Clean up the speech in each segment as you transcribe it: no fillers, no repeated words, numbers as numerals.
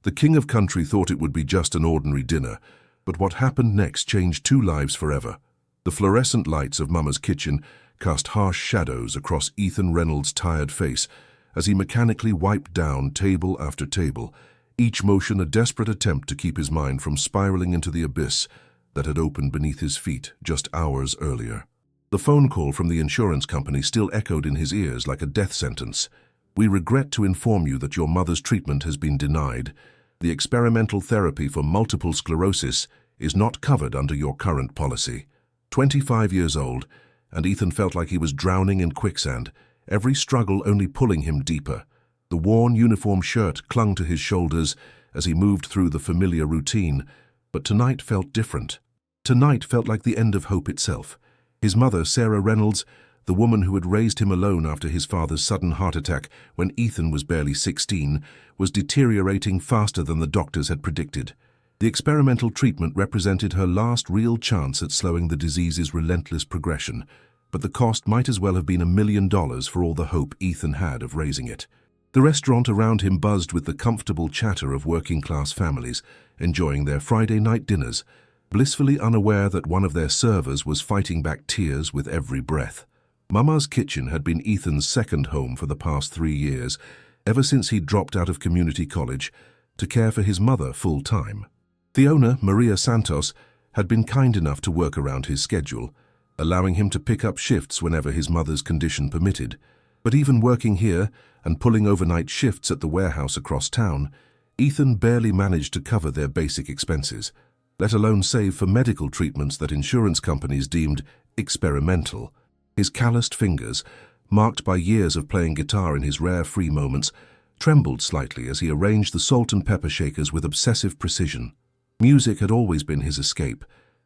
The king of country thought it would be just an ordinary dinner, but what happened next changed two lives forever. The fluorescent lights of Mama's kitchen cast harsh shadows across Ethan Reynolds' tired face as he mechanically wiped down table after table, each motion a desperate attempt to keep his mind from spiraling into the abyss that had opened beneath his feet just hours earlier. The phone call from the insurance company still echoed in his ears like a death sentence. "We regret to inform you that your mother's treatment has been denied. The experimental therapy for multiple sclerosis is not covered under your current policy." 25 years old, and Ethan felt like he was drowning in quicksand, every struggle only pulling him deeper. The worn uniform shirt clung to his shoulders as he moved through the familiar routine, but tonight felt different. Tonight felt like the end of hope itself. His mother, Sarah Reynolds, the woman who had raised him alone after his father's sudden heart attack when Ethan was barely 16, was deteriorating faster than the doctors had predicted. The experimental treatment represented her last real chance at slowing the disease's relentless progression, but the cost might as well have been $1 million for all the hope Ethan had of raising it. The restaurant around him buzzed with the comfortable chatter of working-class families, enjoying their Friday night dinners, blissfully unaware that one of their servers was fighting back tears with every breath. Mama's kitchen had been Ethan's second home for the past 3 years, ever since he'd dropped out of community college to care for his mother full-time. The owner, Maria Santos, had been kind enough to work around his schedule, allowing him to pick up shifts whenever his mother's condition permitted. But even working here and pulling overnight shifts at the warehouse across town, Ethan barely managed to cover their basic expenses, let alone save for medical treatments that insurance companies deemed experimental. His calloused fingers, marked by years of playing guitar in his rare free moments, trembled slightly as he arranged the salt and pepper shakers with obsessive precision. Music had always been his escape,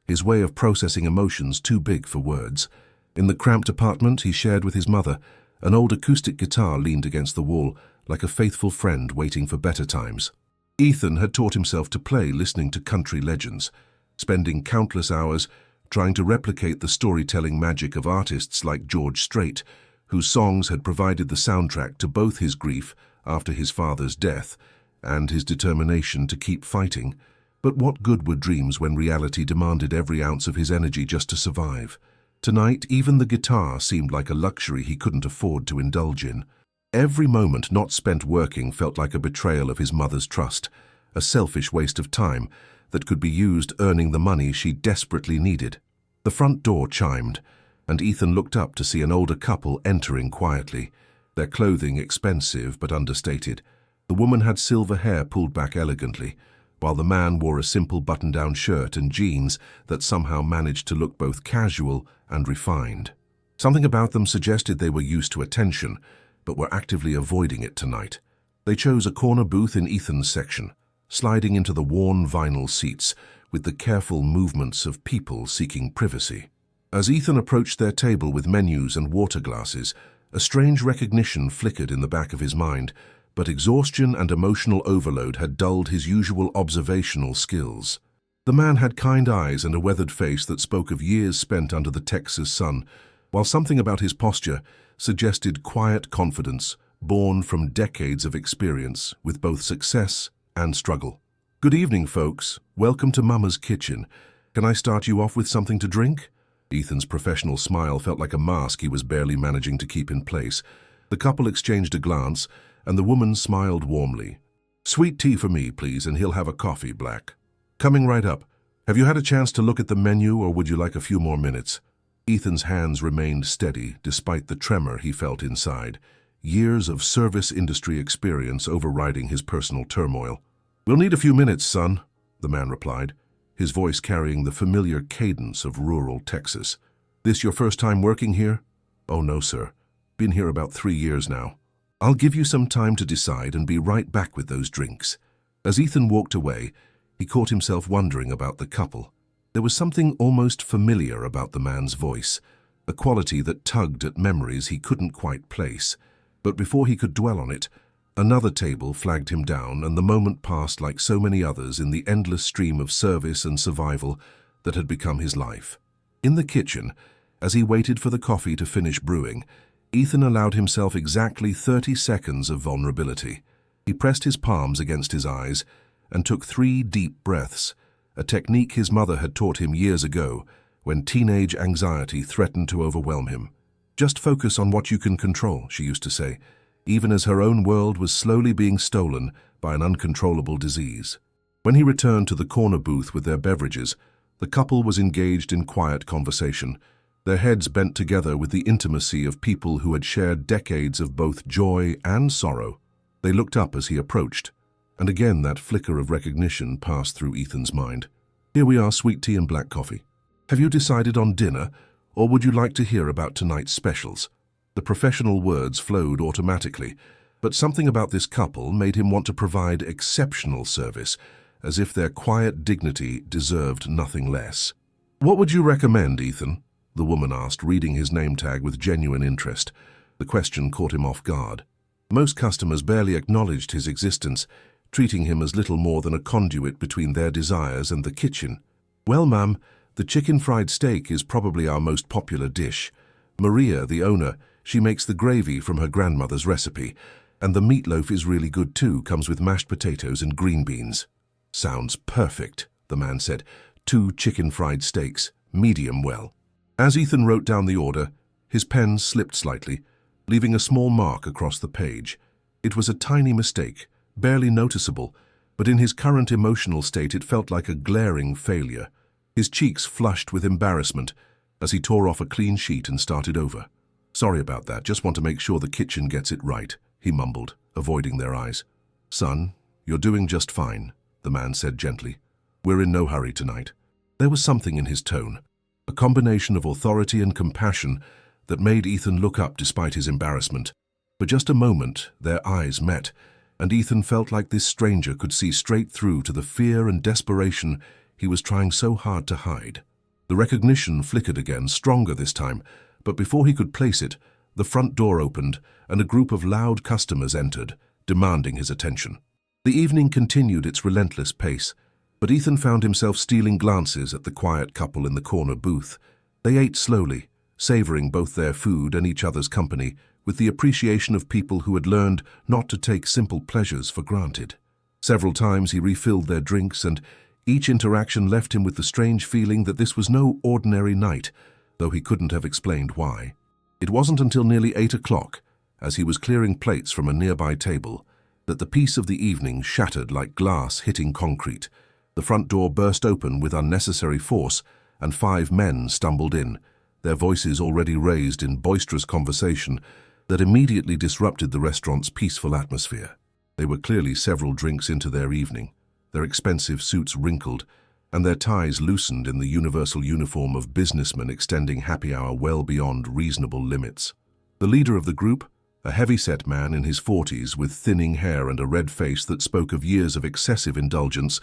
his way of processing emotions too big for words. In the cramped apartment he shared with his mother, an old acoustic guitar leaned against the wall like a faithful friend waiting for better times. Ethan had taught himself to play listening to country legends, spending countless hours trying to replicate the storytelling magic of artists like George Strait, whose songs had provided the soundtrack to both his grief after his father's death and his determination to keep fighting. But what good were dreams when reality demanded every ounce of his energy just to survive? Tonight, even the guitar seemed like a luxury he couldn't afford to indulge in. Every moment not spent working felt like a betrayal of his mother's trust, a selfish waste of time that could be used earning the money she desperately needed. The front door chimed, and Ethan looked up to see an older couple entering quietly, their clothing expensive but understated. The woman had silver hair pulled back elegantly, while the man wore a simple button-down shirt and jeans that somehow managed to look both casual and refined. Something about them suggested they were used to attention, but were actively avoiding it tonight. They chose a corner booth in Ethan's section, sliding into the worn vinyl seats with the careful movements of people seeking privacy. As Ethan approached their table with menus and water glasses, a strange recognition flickered in the back of his mind, but exhaustion and emotional overload had dulled his usual observational skills. The man had kind eyes and a weathered face that spoke of years spent under the Texas sun, while something about his posture suggested quiet confidence born from decades of experience with both success and struggle. "Good evening, folks. Welcome to Mama's Kitchen. Can I start you off with something to drink?" Ethan's professional smile felt like a mask he was barely managing to keep in place. The couple exchanged a glance, and the woman smiled warmly. "Sweet tea for me, please, and he'll have a coffee black." "Coming right up. Have you had a chance to look at the menu, or would you like a few more minutes?" Ethan's hands remained steady despite the tremor he felt inside, years of service industry experience overriding his personal turmoil. "We'll need a few minutes, son," the man replied, his voice carrying the familiar cadence of rural Texas. "This your first time working here?" "Oh, no, sir. Been here about 3 years now." "I'll give you some time to decide and be right back with those drinks." As Ethan walked away, he caught himself wondering about the couple. There was something almost familiar about the man's voice, a quality that tugged at memories he couldn't quite place. But before he could dwell on it, another table flagged him down, and the moment passed like so many others in the endless stream of service and survival that had become his life. In the kitchen, as he waited for the coffee to finish brewing, Ethan allowed himself exactly 30 seconds of vulnerability. He pressed his palms against his eyes, and took 3 deep breaths, a technique his mother had taught him years ago when teenage anxiety threatened to overwhelm him. "Just focus on what you can control," she used to say, even as her own world was slowly being stolen by an uncontrollable disease. When he returned to the corner booth with their beverages, the couple was engaged in quiet conversation, their heads bent together with the intimacy of people who had shared decades of both joy and sorrow. They looked up as he approached, and again that flicker of recognition passed through Ethan's mind. "Here we are, sweet tea and black coffee. Have you decided on dinner, or would you like to hear about tonight's specials?" The professional words flowed automatically, but something about this couple made him want to provide exceptional service, as if their quiet dignity deserved nothing less. "What would you recommend, Ethan?" the woman asked, reading his name tag with genuine interest. The question caught him off guard. Most customers barely acknowledged his existence, treating him as little more than a conduit between their desires and the kitchen. "Well, ma'am, the chicken fried steak is probably our most popular dish. Maria, the owner, she makes the gravy from her grandmother's recipe, and the meatloaf is really good too, comes with mashed potatoes and green beans." "Sounds perfect," the man said. 2 chicken fried steaks, medium well." As Ethan wrote down the order, his pen slipped slightly, leaving a small mark across the page. It was a tiny mistake, barely noticeable, but in his current emotional state it felt like a glaring failure. His cheeks flushed with embarrassment as he tore off a clean sheet and started over. "Sorry about that, just want to make sure the kitchen gets it right," he mumbled, avoiding their eyes. "Son, you're doing just fine," the man said gently. "We're in no hurry tonight." There was something in his tone, a combination of authority and compassion that made Ethan look up despite his embarrassment. For just a moment, their eyes met, and Ethan felt like this stranger could see straight through to the fear and desperation he was trying so hard to hide. The recognition flickered again, stronger this time, but before he could place it, the front door opened and a group of loud customers entered, demanding his attention. The evening continued its relentless pace, but Ethan found himself stealing glances at the quiet couple in the corner booth. They ate slowly, savoring both their food and each other's company, with the appreciation of people who had learned not to take simple pleasures for granted. Several times he refilled their drinks, and each interaction left him with the strange feeling that this was no ordinary night, though he couldn't have explained why. It wasn't until nearly 8 o'clock, as he was clearing plates from a nearby table, that the peace of the evening shattered like glass hitting concrete. The front door burst open with unnecessary force, and 5 men stumbled in, their voices already raised in boisterous conversation that immediately disrupted the restaurant's peaceful atmosphere. They were clearly several drinks into their evening, their expensive suits wrinkled, and their ties loosened in the universal uniform of businessmen extending happy hour well beyond reasonable limits. The leader of the group, a heavy-set man in his 40s with thinning hair and a red face that spoke of years of excessive indulgence,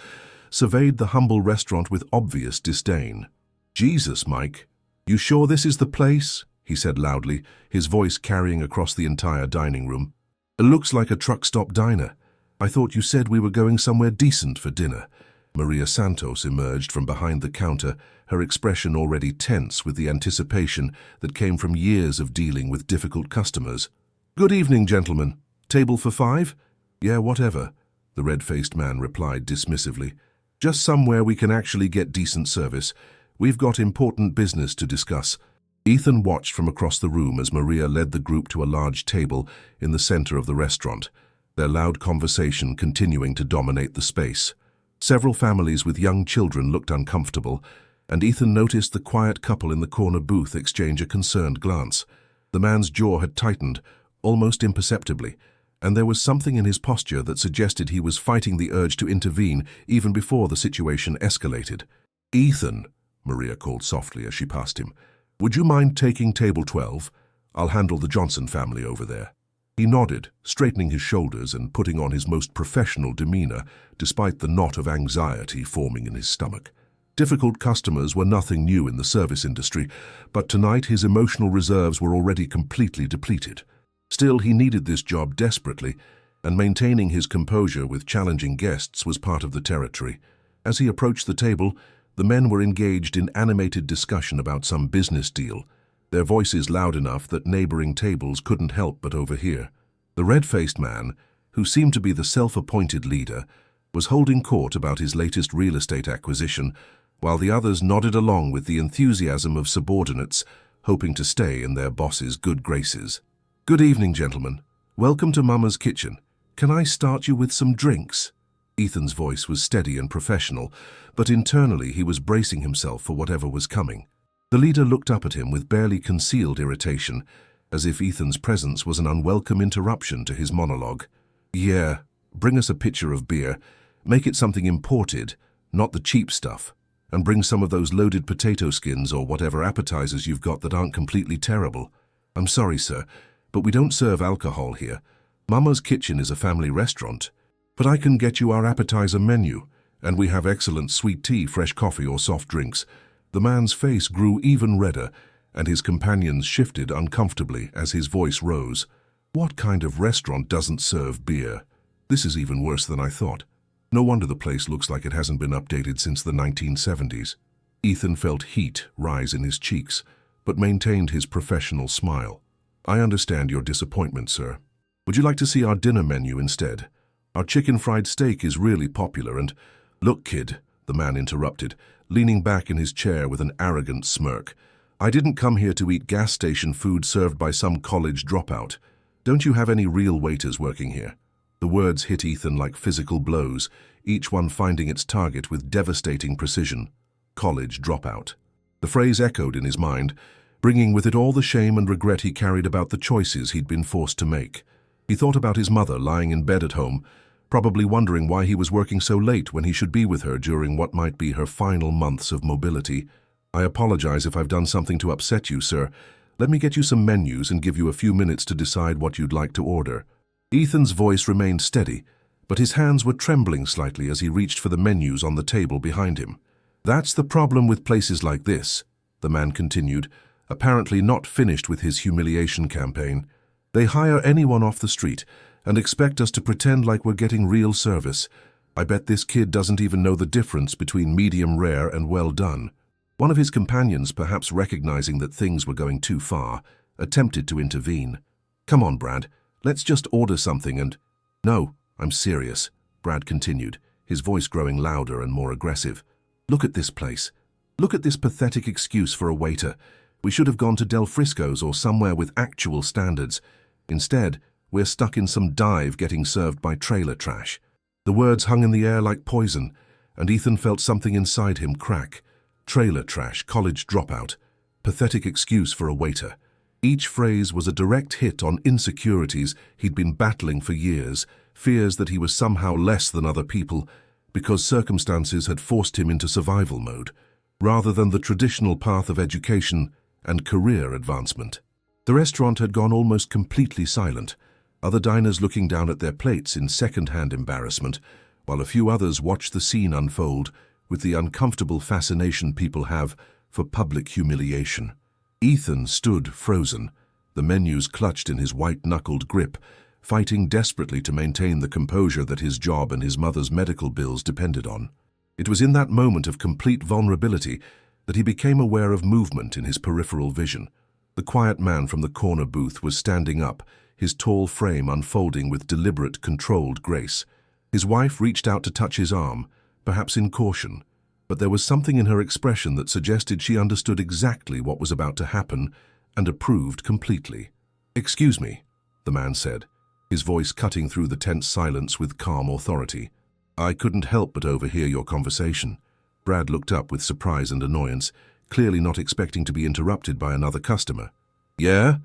surveyed the humble restaurant with obvious disdain. "Jesus, Mike, you sure this is the place?" he said loudly, his voice carrying across the entire dining room. "It looks like a truck stop diner. I thought you said we were going somewhere decent for dinner." Maria Santos emerged from behind the counter, her expression already tense with the anticipation that came from years of dealing with difficult customers. "Good evening, gentlemen. Table for 5? "Yeah, whatever," the red-faced man replied dismissively. "Just somewhere we can actually get decent service. We've got important business to discuss." Ethan watched from across the room as Maria led the group to a large table in the center of the restaurant, their loud conversation continuing to dominate the space. Several families with young children looked uncomfortable, and Ethan noticed the quiet couple in the corner booth exchange a concerned glance. The man's jaw had tightened, almost imperceptibly, and there was something in his posture that suggested he was fighting the urge to intervene even before the situation escalated. "Ethan," Maria called softly as she passed him, "would you mind taking table 12? I'll handle the Johnson family over there." He nodded, straightening his shoulders and putting on his most professional demeanor, despite the knot of anxiety forming in his stomach. Difficult customers were nothing new in the service industry, but tonight his emotional reserves were already completely depleted. Still, he needed this job desperately, and maintaining his composure with challenging guests was part of the territory. As he approached the table, the men were engaged in animated discussion about some business deal, their voices loud enough that neighboring tables couldn't help but overhear. The red-faced man, who seemed to be the self-appointed leader, was holding court about his latest real estate acquisition, while the others nodded along with the enthusiasm of subordinates, hoping to stay in their boss's good graces. "Good evening, gentlemen. Welcome to Mama's Kitchen. Can I start you with some drinks?" Ethan's voice was steady and professional, but internally he was bracing himself for whatever was coming. The leader looked up at him with barely concealed irritation, as if Ethan's presence was an unwelcome interruption to his monologue. "Yeah, bring us a pitcher of beer. Make it something imported, not the cheap stuff. And bring some of those loaded potato skins or whatever appetizers you've got that aren't completely terrible. I'm sorry, sir, but we don't serve alcohol here. Mama's Kitchen is a family restaurant. But I can get you our appetizer menu, and we have excellent sweet tea, fresh coffee, or soft drinks." The man's face grew even redder, and his companions shifted uncomfortably as his voice rose. "What kind of restaurant doesn't serve beer? This is even worse than I thought. No wonder the place looks like it hasn't been updated since the 1970s. Ethan felt heat rise in his cheeks, but maintained his professional smile. "I understand your disappointment, sir. Would you like to see our dinner menu instead? Our chicken fried steak is really popular and—" "Look, kid," the man interrupted, leaning back in his chair with an arrogant smirk. "I didn't come here to eat gas station food served by some college dropout. Don't you have any real waiters working here?" The words hit Ethan like physical blows, each one finding its target with devastating precision. College dropout. The phrase echoed in his mind, bringing with it all the shame and regret he carried about the choices he'd been forced to make. He thought about his mother lying in bed at home, probably wondering why he was working so late when he should be with her during what might be her final months of mobility. "I apologize if I've done something to upset you, sir. Let me get you some menus and give you a few minutes to decide what you'd like to order." Ethan's voice remained steady, but his hands were trembling slightly as he reached for the menus on the table behind him. "That's the problem with places like this," the man continued, apparently not finished with his humiliation campaign. "They hire anyone off the street and expect us to pretend like we're getting real service. I bet this kid doesn't even know the difference between medium rare and well done." One of his companions, perhaps recognizing that things were going too far, attempted to intervene. "Come on, Brad. Let's just order something and—" "No, I'm serious," Brad continued, his voice growing louder and more aggressive. "Look at this place. Look at this pathetic excuse for a waiter. We should have gone to Del Frisco's or somewhere with actual standards. Instead, we're stuck in some dive getting served by trailer trash." The words hung in the air like poison, and Ethan felt something inside him crack. Trailer trash, college dropout, pathetic excuse for a waiter. Each phrase was a direct hit on insecurities he'd been battling for years, fears that he was somehow less than other people because circumstances had forced him into survival mode, rather than the traditional path of education and career advancement. The restaurant had gone almost completely silent, other diners looking down at their plates in second-hand embarrassment, while a few others watched the scene unfold with the uncomfortable fascination people have for public humiliation. Ethan stood frozen, the menus clutched in his white-knuckled grip, fighting desperately to maintain the composure that his job and his mother's medical bills depended on. It was in that moment of complete vulnerability that he became aware of movement in his peripheral vision. The quiet man from the corner booth was standing up, his tall frame unfolding with deliberate, controlled grace. His wife reached out to touch his arm, perhaps in caution, but there was something in her expression that suggested she understood exactly what was about to happen and approved completely. "Excuse me," the man said, his voice cutting through the tense silence with calm authority. "I couldn't help but overhear your conversation." Brad looked up with surprise and annoyance, clearly not expecting to be interrupted by another customer. "Yeah?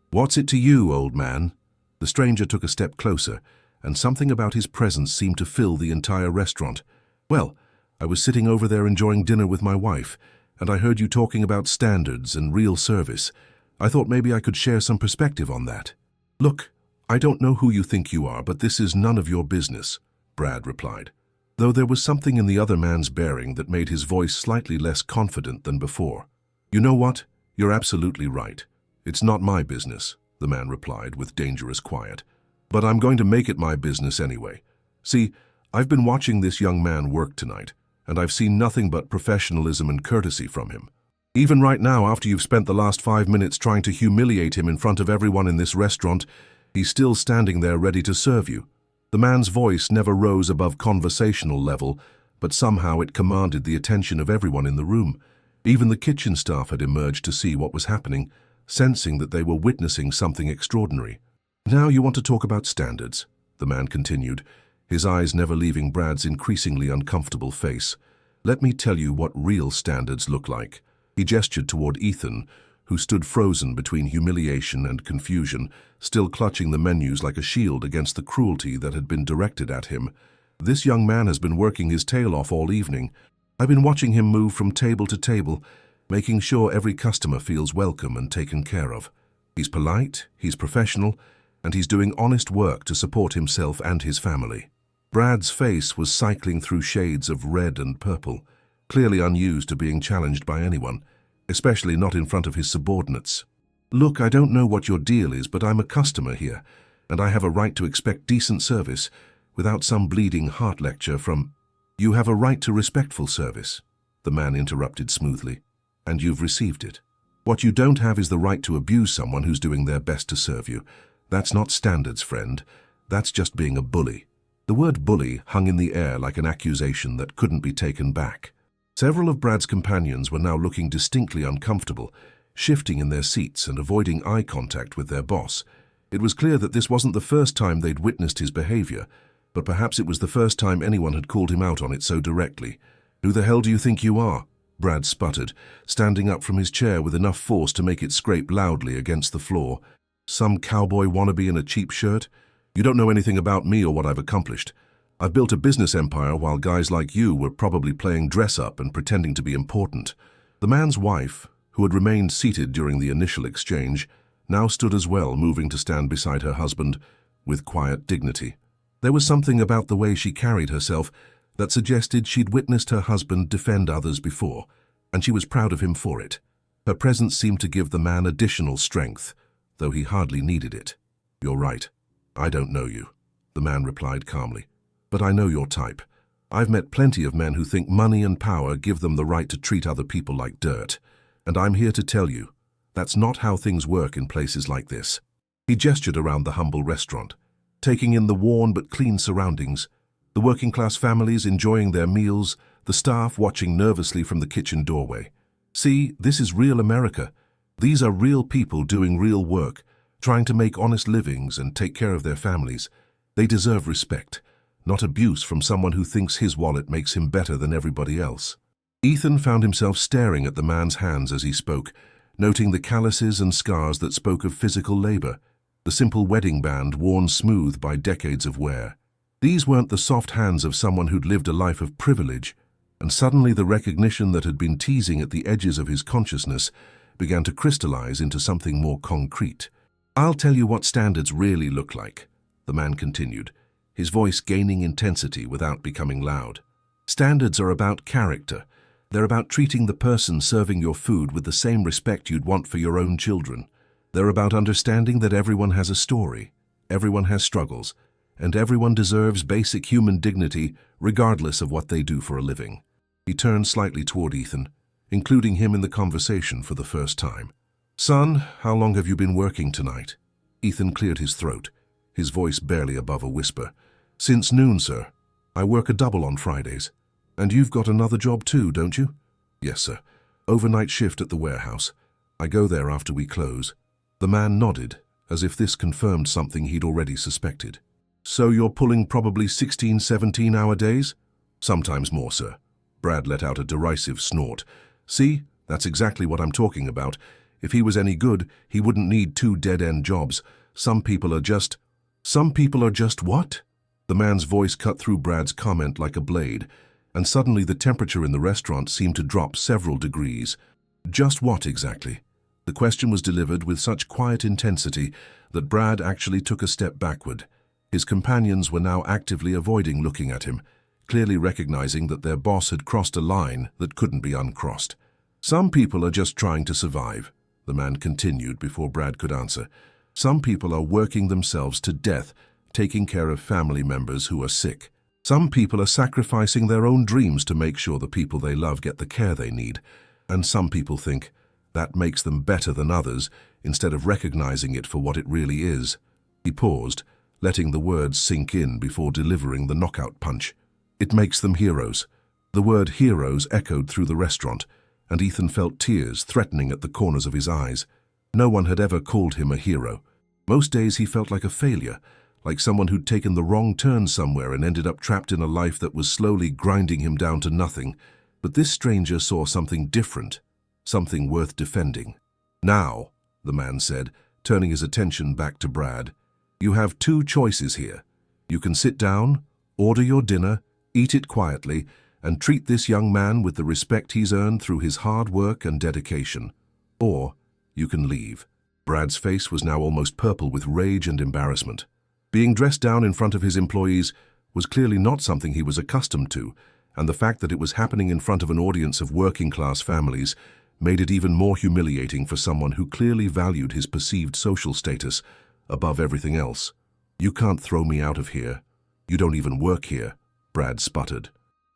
What's it to you, old man?" The stranger took a step closer, and something about his presence seemed to fill the entire restaurant. "Well, I was sitting over there enjoying dinner with my wife, and I heard you talking about standards and real service. I thought maybe I could share some perspective on that." "Look, I don't know who you think you are, but this is none of your business," Brad replied, though there was something in the other man's bearing that made his voice slightly less confident than before. "You know what? You're absolutely right. It's not my business," the man replied with dangerous quiet. "But I'm going to make it my business anyway. See, I've been watching this young man work tonight, and I've seen nothing but professionalism and courtesy from him. Even right now, after you've spent the last 5 minutes trying to humiliate him in front of everyone in this restaurant, he's still standing there ready to serve you. The man's voice never rose above conversational level, but somehow it commanded the attention of everyone in the room. Even the kitchen staff had emerged to see what was happening, sensing that they were witnessing something extraordinary. "Now you want to talk about standards," the man continued, his eyes never leaving Brad's increasingly uncomfortable face. "Let me tell you what real standards look like." He gestured toward Ethan, who stood frozen between humiliation and confusion, still clutching the menus like a shield against the cruelty that had been directed at him. "This young man has been working his tail off all evening. I've been watching him move from table to table, making sure every customer feels welcome and taken care of. He's polite, he's professional, and he's doing honest work to support himself and his family." Brad's face was cycling through shades of red and purple, clearly unused to being challenged by anyone, especially not in front of his subordinates. "Look, I don't know what your deal is, but I'm a customer here, and I have a right to expect decent service without some bleeding heart lecture from—" "You have a right to respectful service," the man interrupted smoothly, "and you've received it. What you don't have is the right to abuse someone who's doing their best to serve you. That's not standards, friend. That's just being a bully." The word bully hung in the air like an accusation that couldn't be taken back. Several of Brad's companions were now looking distinctly uncomfortable, shifting in their seats and avoiding eye contact with their boss. It was clear that this wasn't the first time they'd witnessed his behavior, but perhaps it was the first time anyone had called him out on it so directly. "Who the hell do you think you are?" Brad sputtered, standing up from his chair with enough force to make it scrape loudly against the floor. "Some cowboy wannabe in a cheap shirt? You don't know anything about me or what I've accomplished. I've built a business empire while guys like you were probably playing dress-up and pretending to be important." The man's wife, who had remained seated during the initial exchange, now stood as well, moving to stand beside her husband with quiet dignity. There was something about the way she carried herself that suggested she'd witnessed her husband defend others before, and she was proud of him for it. Her presence seemed to give the man additional strength, though he hardly needed it. "You're right. I don't know you," the man replied calmly. "But I know your type. I've met plenty of men who think money and power give them the right to treat other people like dirt. And I'm here to tell you, that's not how things work in places like this." He gestured around the humble restaurant, taking in the worn but clean surroundings, the working-class families enjoying their meals, the staff watching nervously from the kitchen doorway. "See, this is real America. These are real people doing real work, trying to make honest livings and take care of their families. They deserve respect, not abuse from someone who thinks his wallet makes him better than everybody else." Ethan found himself staring at the man's hands as he spoke, noting the calluses and scars that spoke of physical labor, the simple wedding band worn smooth by decades of wear. These weren't the soft hands of someone who'd lived a life of privilege, and suddenly the recognition that had been teasing at the edges of his consciousness began to crystallize into something more concrete. "I'll tell you what standards really look like," the man continued, his voice gaining intensity without becoming loud. "Standards are about character. They're about treating the person serving your food with the same respect you'd want for your own children. They're about understanding that everyone has a story, everyone has struggles, and everyone deserves basic human dignity regardless of what they do for a living." He turned slightly toward Ethan, including him in the conversation for the first time. "Son, how long have you been working tonight?" Ethan cleared his throat, his voice barely above a whisper. "Since noon, sir. I work a double on Fridays. And you've got another job too, don't you?" "Yes, sir. Overnight shift at the warehouse. I go there after we close." The man nodded, as if this confirmed something he'd already suspected. "So you're pulling probably 16, 17-hour days?" "Sometimes more, sir." Brad let out a derisive snort. "See, that's exactly what I'm talking about. If he was any good, he wouldn't need 2 dead-end jobs. Some people are just—" "Some people are just what?" The man's voice cut through Brad's comment like a blade, and suddenly the temperature in the restaurant seemed to drop several degrees. "Just what exactly?" The question was delivered with such quiet intensity that Brad actually took a step backward. His companions were now actively avoiding looking at him, clearly recognizing that their boss had crossed a line that couldn't be uncrossed. "Some people are just trying to survive," the man continued before Brad could answer. "Some people are working themselves to death, taking care of family members who are sick. Some people are sacrificing their own dreams to make sure the people they love get the care they need. And some people think that makes them better than others instead of recognizing it for what it really is." He paused, letting the words sink in before delivering the knockout punch. "It makes them heroes." The word heroes echoed through the restaurant, and Ethan felt tears threatening at the corners of his eyes. No one had ever called him a hero. Most days he felt like a failure, like someone who'd taken the wrong turn somewhere and ended up trapped in a life that was slowly grinding him down to nothing. But this stranger saw something different, something worth defending. "Now," the man said, turning his attention back to Brad, "you have two choices here. You can sit down, order your dinner, eat it quietly, and treat this young man with the respect he's earned through his hard work and dedication. Or you can leave." Brad's face was now almost purple with rage and embarrassment. Being dressed down in front of his employees was clearly not something he was accustomed to, and the fact that it was happening in front of an audience of working-class families made it even more humiliating for someone who clearly valued his perceived social status above everything else. "You can't throw me out of here. You don't even work here," Brad sputtered.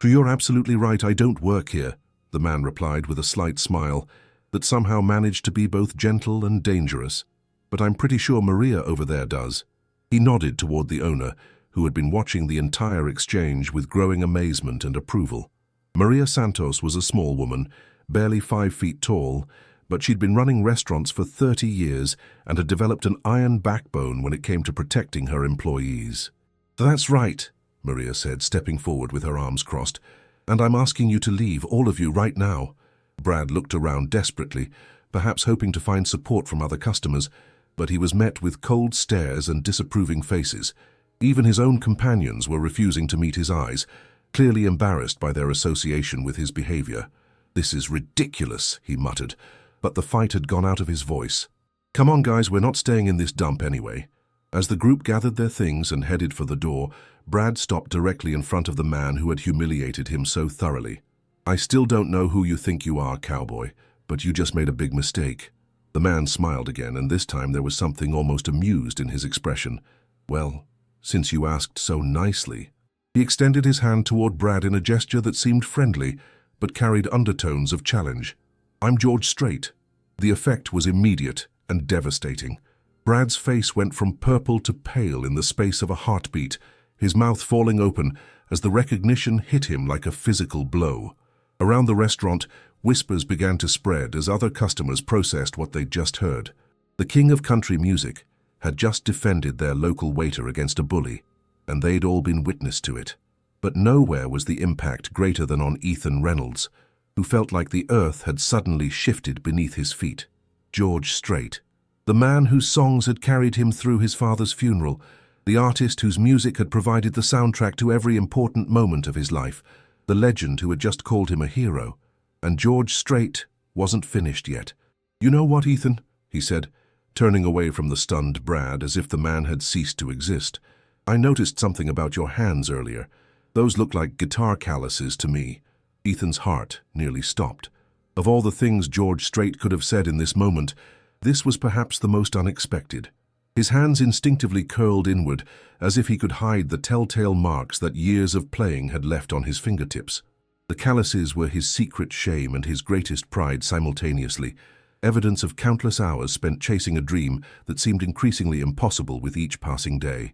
"You're absolutely right, I don't work here," the man replied with a slight smile that somehow managed to be both gentle and dangerous. "But I'm pretty sure Maria over there does." He nodded toward the owner, who had been watching the entire exchange with growing amazement and approval. Maria Santos was a small woman, barely 5 feet tall, but she'd been running restaurants for 30 years and had developed an iron backbone when it came to protecting her employees. "That's right," Maria said, stepping forward with her arms crossed, "and I'm asking you to leave, all of you, right now." Brad looked around desperately, perhaps hoping to find support from other customers, but he was met with cold stares and disapproving faces. Even his own companions were refusing to meet his eyes, clearly embarrassed by their association with his behavior. "This is ridiculous," he muttered, but the fight had gone out of his voice. "Come on, guys, we're not staying in this dump anyway." As the group gathered their things and headed for the door, Brad stopped directly in front of the man who had humiliated him so thoroughly. "I still don't know who you think you are, cowboy, but you just made a big mistake." The man smiled again, and this time there was something almost amused in his expression. "Well, since you asked so nicely." He extended his hand toward Brad in a gesture that seemed friendly, but carried undertones of challenge. "I'm George Strait." The effect was immediate and devastating. Brad's face went from purple to pale in the space of a heartbeat, his mouth falling open as the recognition hit him like a physical blow. Around the restaurant, whispers began to spread as other customers processed what they'd just heard. The king of country music had just defended their local waiter against a bully, and they'd all been witness to it. But nowhere was the impact greater than on Ethan Reynolds, who felt like the earth had suddenly shifted beneath his feet. George Strait, the man whose songs had carried him through his father's funeral, the artist whose music had provided the soundtrack to every important moment of his life, the legend who had just called him a hero. And George Strait wasn't finished yet. "You know what, Ethan?" he said, turning away from the stunned Brad as if the man had ceased to exist. "I noticed something about your hands earlier. Those look like guitar calluses to me." Ethan's heart nearly stopped. Of all the things George Strait could have said in this moment, this was perhaps the most unexpected. His hands instinctively curled inward, as if he could hide the telltale marks that years of playing had left on his fingertips. The calluses were his secret shame and his greatest pride simultaneously, evidence of countless hours spent chasing a dream that seemed increasingly impossible with each passing day.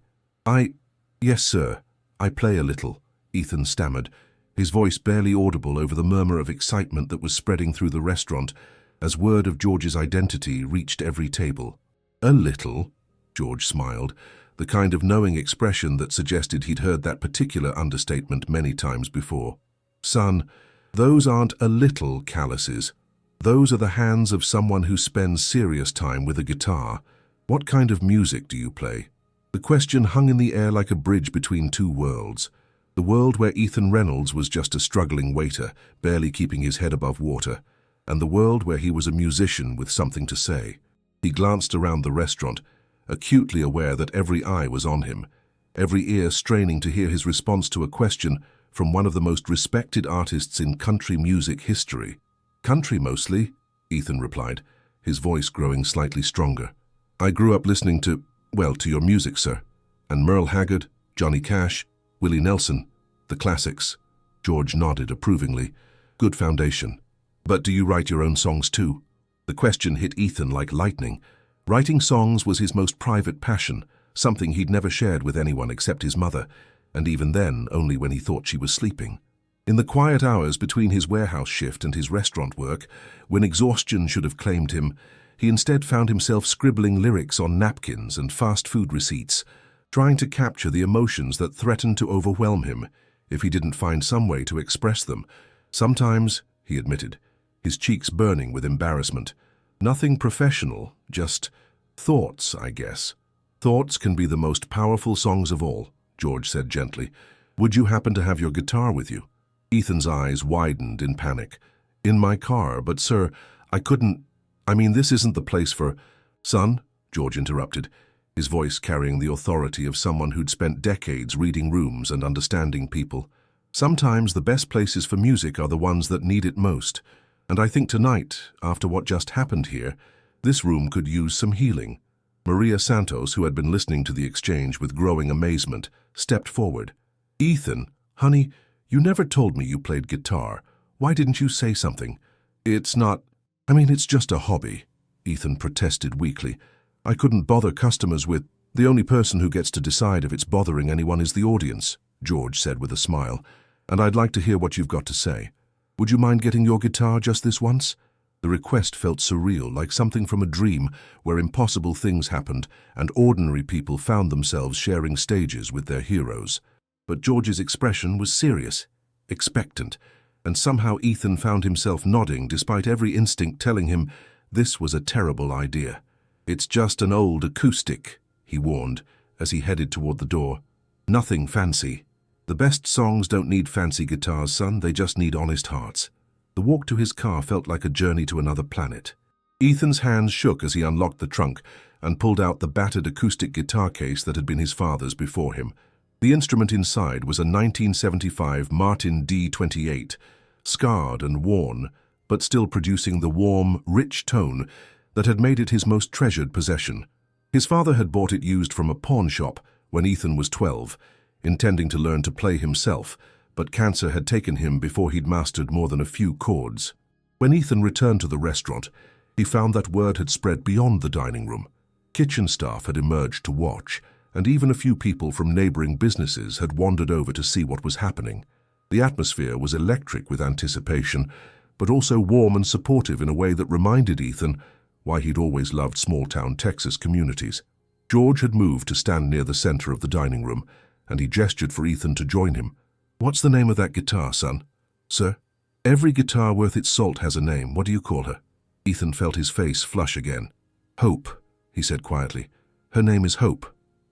Yes, sir, I play a little," Ethan stammered, his voice barely audible over the murmur of excitement that was spreading through the restaurant as word of George's identity reached every table. "A little?" George smiled, the kind of knowing expression that suggested he'd heard that particular understatement many times before. "Son, those aren't a little calluses. Those are the hands of someone who spends serious time with a guitar. What kind of music do you play?" The question hung in the air like a bridge between two worlds. The world where Ethan Reynolds was just a struggling waiter, barely keeping his head above water, and the world where he was a musician with something to say. He glanced around the restaurant, acutely aware that every eye was on him, every ear straining to hear his response to a question from one of the most respected artists in country music history. "Country mostly," Ethan replied, his voice growing slightly stronger. "I grew up listening to your music, sir. And Merle Haggard, Johnny Cash, Willie Nelson, the classics." George nodded approvingly. "Good foundation. But do you write your own songs too?" The question hit Ethan like lightning. Writing songs was his most private passion, something he'd never shared with anyone except his mother, and even then only when he thought she was sleeping. In the quiet hours between his warehouse shift and his restaurant work, when exhaustion should have claimed him, he instead found himself scribbling lyrics on napkins and fast food receipts, trying to capture the emotions that threatened to overwhelm him if he didn't find some way to express them. Sometimes, he admitted, his cheeks burning with embarrassment. Nothing professional, just thoughts, I guess. Thoughts can be the most powerful songs of all, George said gently. Would you happen to have your guitar with you? Ethan's eyes widened in panic. In my car, but sir, I couldn't. This isn't the place for... Son, George interrupted, his voice carrying the authority of someone who'd spent decades reading rooms and understanding people. Sometimes the best places for music are the ones that need it most. And I think tonight, after what just happened here, this room could use some healing. Maria Santos, who had been listening to the exchange with growing amazement, stepped forward. Ethan, honey, you never told me you played guitar. Why didn't you say something? It's not... it's just a hobby, Ethan protested weakly. I couldn't bother customers with... The only person who gets to decide if it's bothering anyone is the audience, George said with a smile. And I'd like to hear what you've got to say. Would you mind getting your guitar just this once? The request felt surreal, like something from a dream where impossible things happened and ordinary people found themselves sharing stages with their heroes. But George's expression was serious, expectant, and somehow Ethan found himself nodding despite every instinct telling him this was a terrible idea. It's just an old acoustic, he warned as he headed toward the door. Nothing fancy. The best songs don't need fancy guitars, son, they just need honest hearts. The walk to his car felt like a journey to another planet. Ethan's hands shook as he unlocked the trunk and pulled out the battered acoustic guitar case that had been his father's before him. The instrument inside was a 1975 Martin D28, scarred and worn, but still producing the warm, rich tone that had made it his most treasured possession. His father had bought it used from a pawn shop when Ethan was 12, intending to learn to play himself, but cancer had taken him before he'd mastered more than a few chords. When Ethan returned to the restaurant, he found that word had spread beyond the dining room. Kitchen staff had emerged to watch, and even a few people from neighboring businesses had wandered over to see what was happening. The atmosphere was electric with anticipation, but also warm and supportive in a way that reminded Ethan why he'd always loved small-town Texas communities. George had moved to stand near the center of the dining room, and he gestured for Ethan to join him. What's the name of that guitar, son? Sir? Every guitar worth its salt has a name. What do you call her? Ethan felt his face flush again. Hope, he said quietly. Her name is Hope.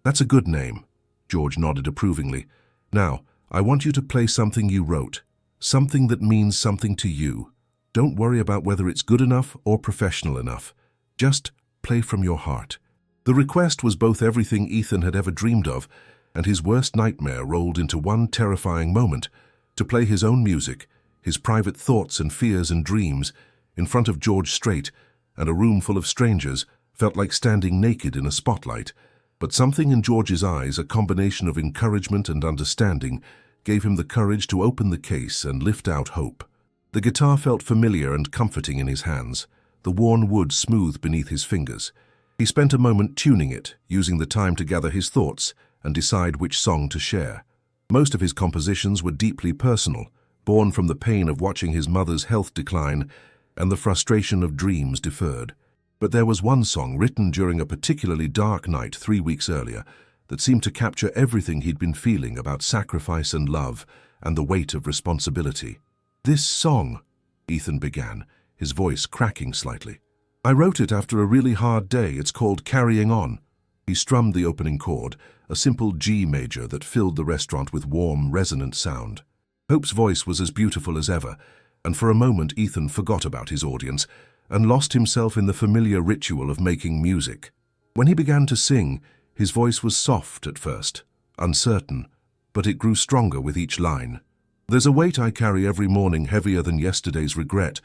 That's a good name. George nodded approvingly. Now, I want you to play something you wrote. Something that means something to you. Don't worry about whether it's good enough or professional enough. Just play from your heart. The request was both everything Ethan had ever dreamed of and his worst nightmare rolled into one terrifying moment, to play his own music, his private thoughts and fears and dreams, in front of George Strait and a room full of strangers, felt like standing naked in a spotlight. But something in George's eyes, a combination of encouragement and understanding, gave him the courage to open the case and lift out Hope. The guitar felt familiar and comforting in his hands, the worn wood smooth beneath his fingers. He spent a moment tuning it, using the time to gather his thoughts and decide which song to share. Most of his compositions were deeply personal, born from the pain of watching his mother's health decline and the frustration of dreams deferred. But there was one song written during a particularly dark night 3 weeks earlier that seemed to capture everything he'd been feeling about sacrifice and love and the weight of responsibility. This song, Ethan began, his voice cracking slightly. I wrote it after a really hard day. It's called Carrying On. He strummed the opening chord, a simple G major that filled the restaurant with warm, resonant sound. Hope's voice was as beautiful as ever, and for a moment Ethan forgot about his audience and lost himself in the familiar ritual of making music. When he began to sing, his voice was soft at first, uncertain, but it grew stronger with each line. There's a weight I carry every morning heavier than yesterday's regret,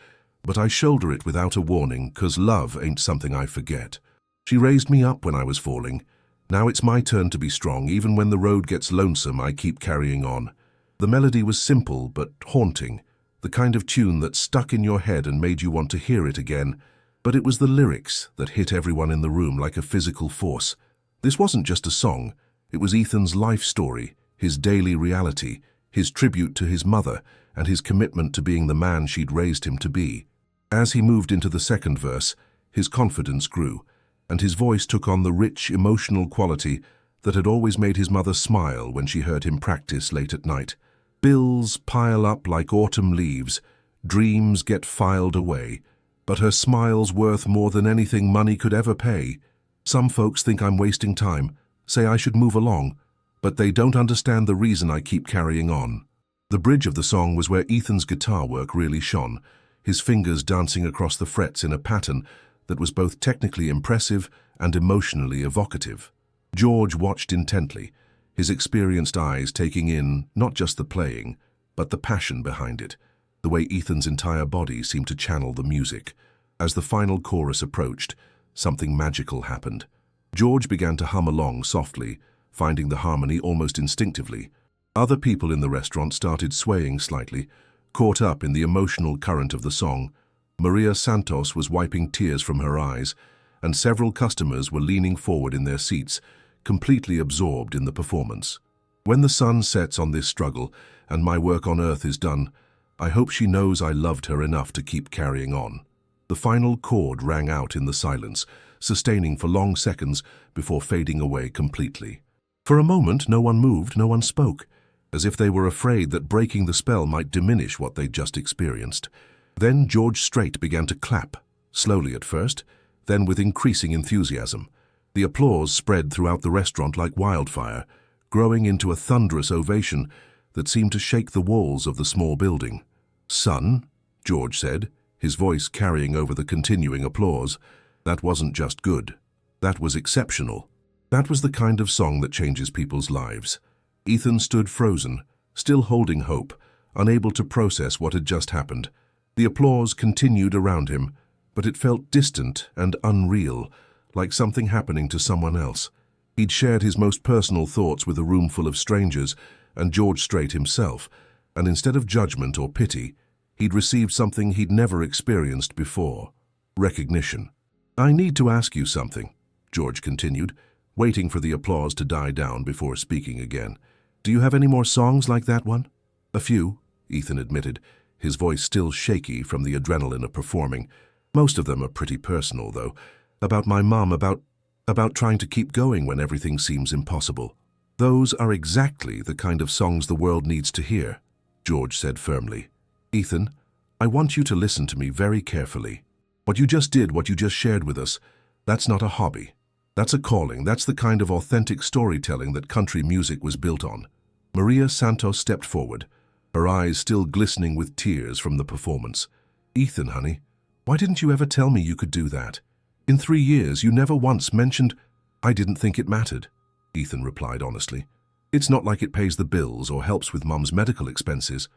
but I shoulder it without a warning, 'cause love ain't something I forget. She raised me up when I was falling. Now it's my turn to be strong. Even when the road gets lonesome, I keep carrying on. The melody was simple but haunting, the kind of tune that stuck in your head and made you want to hear it again. But it was the lyrics that hit everyone in the room like a physical force. This wasn't just a song, it was Ethan's life story, his daily reality, his tribute to his mother, and his commitment to being the man she'd raised him to be. As he moved into the second verse, his confidence grew, and his voice took on the rich, emotional quality that had always made his mother smile when she heard him practice late at night. Bills pile up like autumn leaves, dreams get filed away, but her smile's worth more than anything money could ever pay. Some folks think I'm wasting time, say I should move along, but they don't understand the reason I keep carrying on. The bridge of the song was where Ethan's guitar work really shone, his fingers dancing across the frets in a pattern that was both technically impressive and emotionally evocative. George watched intently, his experienced eyes taking in not just the playing, but the passion behind it, the way Ethan's entire body seemed to channel the music. As the final chorus approached, something magical happened. George began to hum along softly, finding the harmony almost instinctively. Other people in the restaurant started swaying slightly, caught up in the emotional current of the song. Maria Santos was wiping tears from her eyes, and several customers were leaning forward in their seats, completely absorbed in the performance. When the sun sets on this struggle, and my work on earth is done, I hope she knows I loved her enough to keep carrying on. The final chord rang out in the silence, sustaining for long seconds before fading away completely. For a moment, no one moved, no one spoke, as if they were afraid that breaking the spell might diminish what they'd just experienced. Then George Strait began to clap, slowly at first, then with increasing enthusiasm. The applause spread throughout the restaurant like wildfire, growing into a thunderous ovation that seemed to shake the walls of the small building. "Son," George said, his voice carrying over the continuing applause, "that wasn't just good. That was exceptional. That was the kind of song that changes people's lives." Ethan stood frozen, still holding hope, unable to process what had just happened. The applause continued around him, but it felt distant and unreal, like something happening to someone else. He'd shared his most personal thoughts with a room full of strangers and George Strait himself, and instead of judgment or pity, he'd received something he'd never experienced before: recognition. "I need to ask you something," George continued, waiting for the applause to die down before speaking again. "Do you have any more songs like that one?" "A few," Ethan admitted, his voice still shaky from the adrenaline of performing. "Most of them are pretty personal, though. About my mom, about trying to keep going when everything seems impossible." "Those are exactly the kind of songs the world needs to hear," George said firmly. "Ethan, I want you to listen to me very carefully. What you just did, what you just shared with us, that's not a hobby. That's a calling. That's the kind of authentic storytelling that country music was built on." Maria Santos stepped forward, her eyes still glistening with tears from the performance. "Ethan, honey, why didn't you ever tell me you could do that? In 3 years, you never once mentioned—" "I didn't think it mattered," Ethan replied honestly. "It's not like it pays the bills or helps with Mum's medical expenses.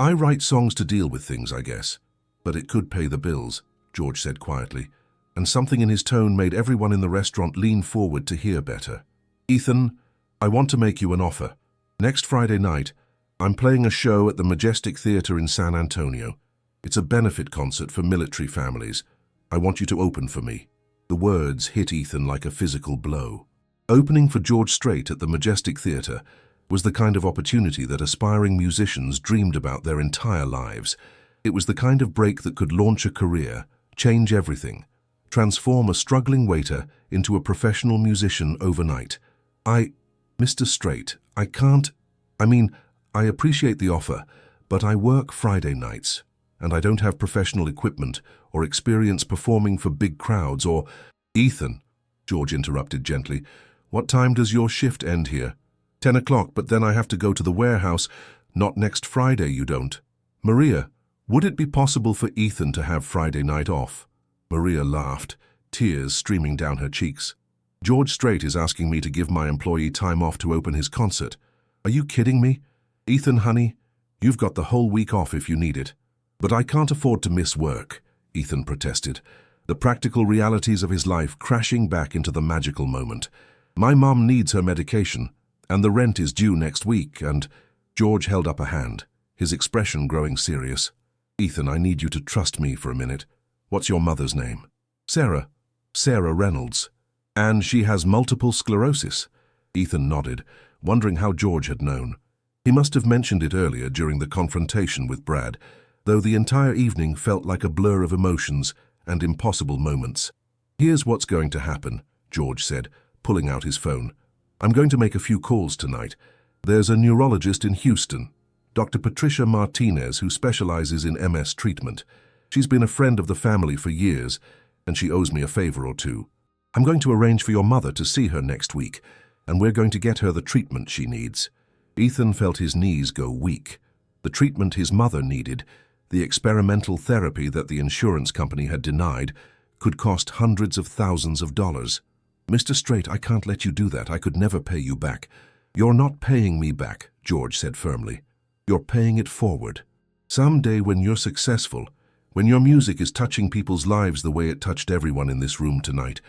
I write songs to deal with things, I guess. But it could pay the bills," George said quietly, and something in his tone made everyone in the restaurant lean forward to hear better. "Ethan, I want to make you an offer. Next Friday night, I'm playing a show at the Majestic Theater in San Antonio. It's a benefit concert for military families. I want you to open for me." The words hit Ethan like a physical blow. Opening for George Strait at the Majestic Theater was the kind of opportunity that aspiring musicians dreamed about their entire lives. It was the kind of break that could launch a career, change everything, transform a struggling waiter into a professional musician overnight. Mr. Strait, I appreciate the offer, but I work Friday nights, and I don't have professional equipment or experience performing for big crowds or—" "Ethan," George interrupted gently, "what time does your shift end here?" 10 o'clock, but then I have to go to the warehouse." "Not next Friday, you don't." "Maria, would it be possible for Ethan to have Friday night off?" Maria laughed, tears streaming down her cheeks. "George Strait is asking me to give my employee time off to open his concert. Are you kidding me? Ethan, honey, you've got the whole week off if you need it." "But I can't afford to miss work," Ethan protested, the practical realities of his life crashing back into the magical moment. "My mom needs her medication, and the rent is due next week, and—" George held up a hand, his expression growing serious. "Ethan, I need you to trust me for a minute. What's your mother's name?" "Sarah Reynolds." And she has multiple sclerosis. Ethan nodded, wondering how George had known. He must have mentioned it earlier during the confrontation with Brad, though the entire evening felt like a blur of emotions and impossible moments. "Here's what's going to happen," George said, pulling out his phone. "I'm going to make a few calls tonight. There's a neurologist in Houston, Dr. Patricia Martinez, who specializes in MS treatment. She's been a friend of the family for years, and she owes me a favor or two. I'm going to arrange for your mother to see her next week, and we're going to get her the treatment she needs." Ethan felt his knees go weak. The treatment his mother needed, the experimental therapy that the insurance company had denied, could cost hundreds of thousands of dollars. "Mr. Straight, I can't let you do that. I could never pay you back." "You're not paying me back," George said firmly. "You're paying it forward. Someday when you're successful, when your music is touching people's lives the way it touched everyone in this room tonight,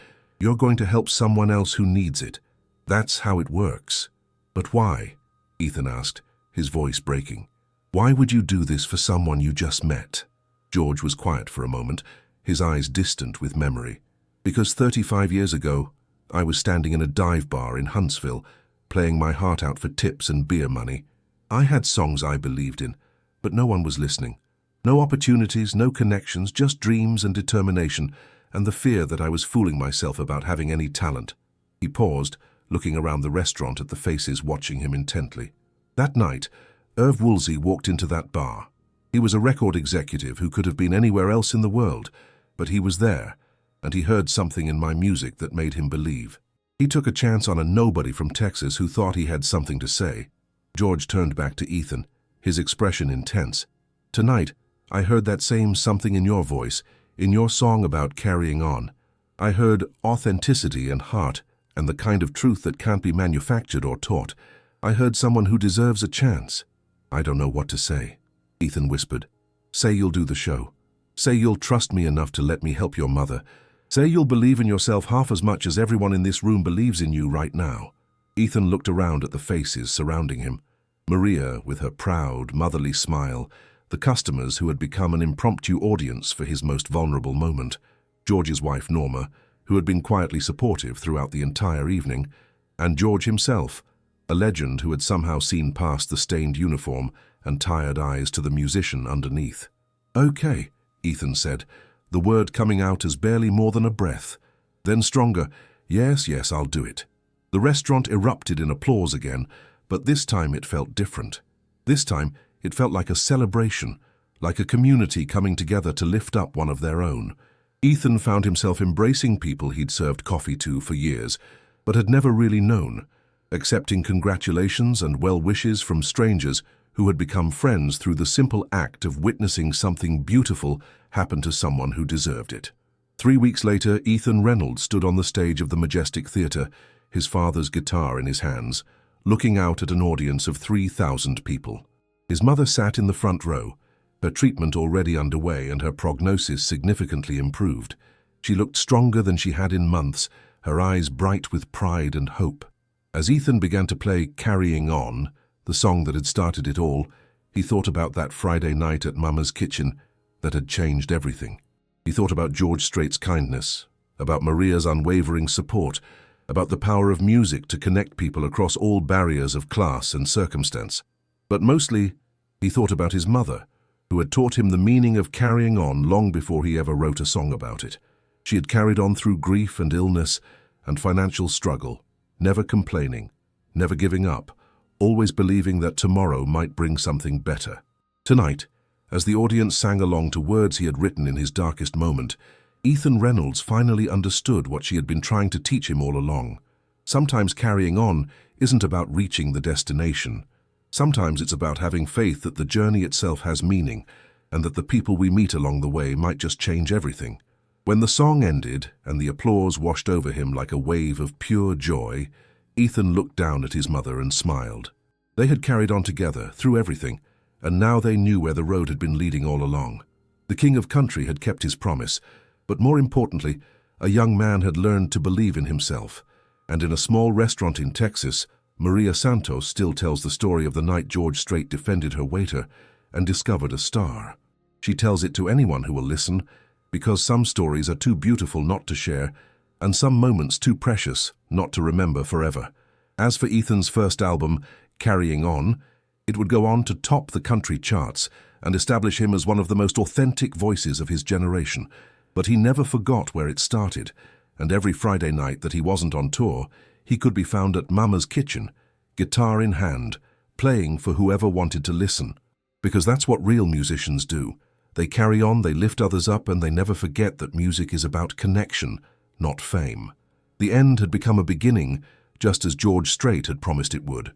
you're going to help someone else who needs it. That's how it works." "But why?" Ethan asked, his voice breaking. "Why would you do this for someone you just met?" George was quiet for a moment, his eyes distant with memory. "Because 35 years ago, I was standing in a dive bar in Huntsville, playing my heart out for tips and beer money. I had songs I believed in, but no one was listening. No opportunities, no connections, just dreams and determination, and the fear that I was fooling myself about having any talent." He paused, looking around the restaurant at the faces watching him intently. That night, Irv Woolsey walked into that bar. He was a record executive who could have been anywhere else in the world, but he was there, and he heard something in my music that made him believe. He took a chance on a nobody from Texas who thought he had something to say. George turned back to Ethan, his expression intense. "Tonight, I heard that same something in your voice, in your song about carrying on. I heard authenticity and heart, and the kind of truth that can't be manufactured or taught. I heard someone who deserves a chance." "I don't know what to say," Ethan whispered. "Say you'll do the show. Say you'll trust me enough to let me help your mother. Say you'll believe in yourself half as much as everyone in this room believes in you right now." Ethan looked around at the faces surrounding him. Maria, with her proud, motherly smile, the customers who had become an impromptu audience for his most vulnerable moment, George's wife Norma, who had been quietly supportive throughout the entire evening, and George himself, a legend who had somehow seen past the stained uniform and tired eyes to the musician underneath. "Okay," Ethan said, the word coming out as barely more than a breath. Then stronger, "Yes, yes, I'll do it." The restaurant erupted in applause again, but this time it felt different. This time it felt like a celebration, like a community coming together to lift up one of their own. Ethan found himself embracing people he'd served coffee to for years, but had never really known, accepting congratulations and well wishes from strangers who had become friends through the simple act of witnessing something beautiful happen to someone who deserved it. 3 weeks later, Ethan Reynolds stood on the stage of the Majestic Theatre, his father's guitar in his hands, looking out at an audience of 3,000 people. His mother sat in the front row, her treatment already underway and her prognosis significantly improved. She looked stronger than she had in months, her eyes bright with pride and hope. As Ethan began to play Carrying On, the song that had started it all, he thought about that Friday night at Mama's kitchen that had changed everything. He thought about George Strait's kindness, about Maria's unwavering support, about the power of music to connect people across all barriers of class and circumstance. But mostly, he thought about his mother, who had taught him the meaning of carrying on long before he ever wrote a song about it. She had carried on through grief and illness and financial struggle, never complaining, never giving up, always believing that tomorrow might bring something better. Tonight, as the audience sang along to words he had written in his darkest moment, Ethan Reynolds finally understood what she had been trying to teach him all along. Sometimes carrying on isn't about reaching the destination. Sometimes it's about having faith that the journey itself has meaning and that the people we meet along the way might just change everything. When the song ended and the applause washed over him like a wave of pure joy, Ethan looked down at his mother and smiled. They had carried on together through everything, and now they knew where the road had been leading all along. The King of Country had kept his promise, but more importantly, a young man had learned to believe in himself. And in a small restaurant in Texas, Maria Santos still tells the story of the night George Strait defended her waiter and discovered a star. She tells it to anyone who will listen, because some stories are too beautiful not to share, and some moments too precious not to remember forever. As for Ethan's first album, Carrying On, it would go on to top the country charts and establish him as one of the most authentic voices of his generation. But he never forgot where it started, and every Friday night that he wasn't on tour, he could be found at Mama's kitchen, guitar in hand, playing for whoever wanted to listen. Because that's what real musicians do. They carry on, they lift others up, and they never forget that music is about connection, not fame. The end had become a beginning, just as George Strait had promised it would.